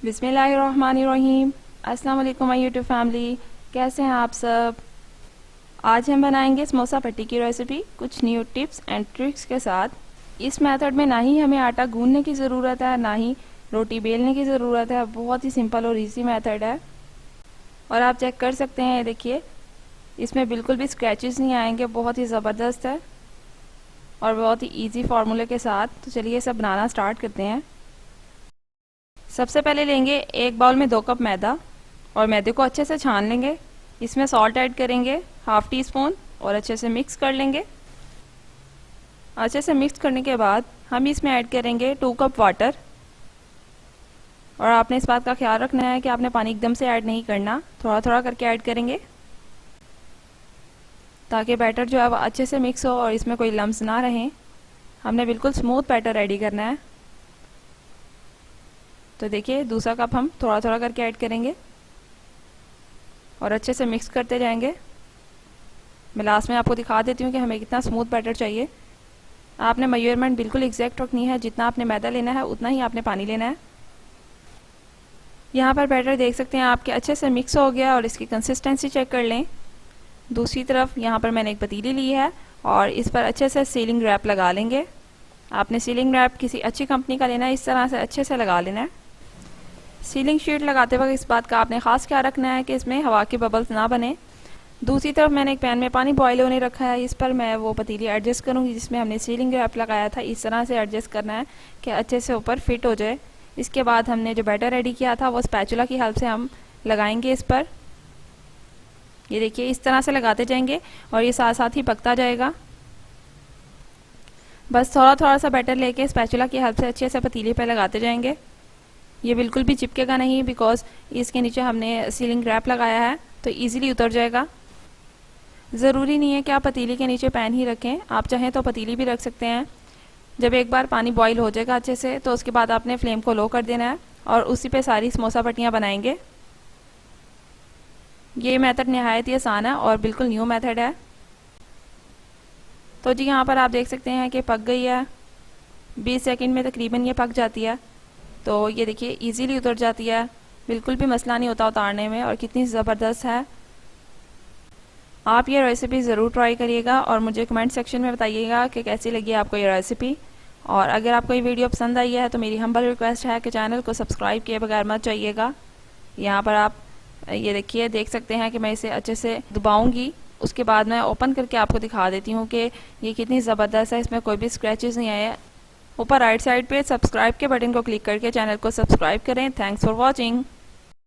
बिस्मिल्लाहिर्रहमानिर्रहीम। अस्सलाम वालेकुम माय यूट्यूब फैमिली, कैसे हैं आप सब। आज हम बनाएंगे समोसा पट्टी की रेसिपी कुछ न्यू टिप्स एंड ट्रिक्स के साथ। इस मेथड में ना ही हमें आटा गूंदने की ज़रूरत है, ना ही रोटी बेलने की ज़रूरत है। बहुत ही सिंपल और इजी मेथड है और आप चेक कर सकते हैं, देखिए इसमें बिल्कुल भी स्क्रैचेस नहीं आएंगे। बहुत ही ज़बरदस्त है और बहुत ही ईजी फार्मूले के साथ। तो चलिए सब बनाना स्टार्ट करते हैं। सबसे पहले लेंगे एक बाउल में 2 कप मैदा और मैदे को अच्छे से छान लेंगे। इसमें सॉल्ट ऐड करेंगे हाफ टी स्पून और अच्छे से मिक्स कर लेंगे। अच्छे से मिक्स करने के बाद हम इसमें ऐड करेंगे 2 कप वाटर। और आपने इस बात का ख्याल रखना है कि आपने पानी एकदम से ऐड नहीं करना, थोड़ा थोड़ा करके ऐड करेंगे ताकि बैटर जो है वो अच्छे से मिक्स हो और इसमें कोई लम्स ना रहें। हमने बिल्कुल स्मूथ बैटर रेडी करना है। तो देखिए दूसरा कप हम थोड़ा थोड़ा करके ऐड करेंगे और अच्छे से मिक्स करते जाएंगे। मैं लास्ट में आपको दिखा देती हूँ कि हमें कितना स्मूथ बैटर चाहिए। आपने मेजरमेंट बिल्कुल एग्जैक्ट रखनी है, जितना आपने मैदा लेना है उतना ही आपने पानी लेना है। यहाँ पर बैटर देख सकते हैं आपके अच्छे से मिक्स हो गया और इसकी कंसिस्टेंसी चेक कर लें। दूसरी तरफ यहाँ पर मैंने एक पतीली ली है और इस पर अच्छे से सीलिंग रैप लगा लेंगे। आपने सीलिंग रैप किसी अच्छी कंपनी का लेना है, इस तरह से अच्छे से लगा लेना है। सीलिंग शीट लगाते वक्त इस बात का आपने ख़ास ख्याल रखना है कि इसमें हवा के बबल्स ना बने। दूसरी तरफ मैंने एक पैन में पानी बॉयल होने रखा है, इस पर मैं वो पतीली एडजस्ट करूँगी जिसमें हमने सीलिंग रैप लगाया था। इस तरह से एडजस्ट करना है कि अच्छे से ऊपर फिट हो जाए। इसके बाद हमने जो बैटर रेडी किया था वो स्पैचुला की हेल्प से हम लगाएंगे इस पर। ये देखिए इस तरह से लगाते जाएंगे और ये साथ साथ ही पकता जाएगा। बस थोड़ा थोड़ा सा बैटर लेके स्पैचुला की हेल्प से अच्छे से पतीली पर लगाते जाएंगे। ये बिल्कुल भी चिपकेगा नहीं बिकॉज इसके नीचे हमने सीलिंग रैप लगाया है, तो इजीली उतर जाएगा। ज़रूरी नहीं है कि आप पतीली के नीचे पैन ही रखें, आप चाहें तो पतीली भी रख सकते हैं। जब एक बार पानी बॉईल हो जाएगा अच्छे से तो उसके बाद आपने फ्लेम को लो कर देना है और उसी पे सारी समोसा पट्टियाँ बनाएंगे। ये मेथड नहायत ही आसान है और बिल्कुल न्यू मेथड है। तो जी यहाँ पर आप देख सकते हैं कि पक गई है। 20 सेकंड में तकरीबन ये पक जाती है। तो ये देखिए इजीली उतर जाती है, बिल्कुल भी मसला नहीं होता उतारने में और कितनी ज़बरदस्त है। आप ये रेसिपी ज़रूर ट्राई करिएगा और मुझे कमेंट सेक्शन में बताइएगा कि कैसी लगी आपको ये रेसिपी। और अगर आपको ये वीडियो पसंद आई है तो मेरी हम्बल रिक्वेस्ट है कि चैनल को सब्सक्राइब किए बगैर मत जाइएगा। यहाँ पर आप ये देखिए देख सकते हैं कि मैं इसे अच्छे से दबाऊँगी, उसके बाद मैं ओपन करके आपको दिखा देती हूँ कि ये कितनी ज़बरदस्त है। इसमें कोई भी स्क्रैचेस नहीं आए। ऊपर राइट साइड पे सब्सक्राइब के बटन को क्लिक करके चैनल को सब्सक्राइब करें। Thanks for watching.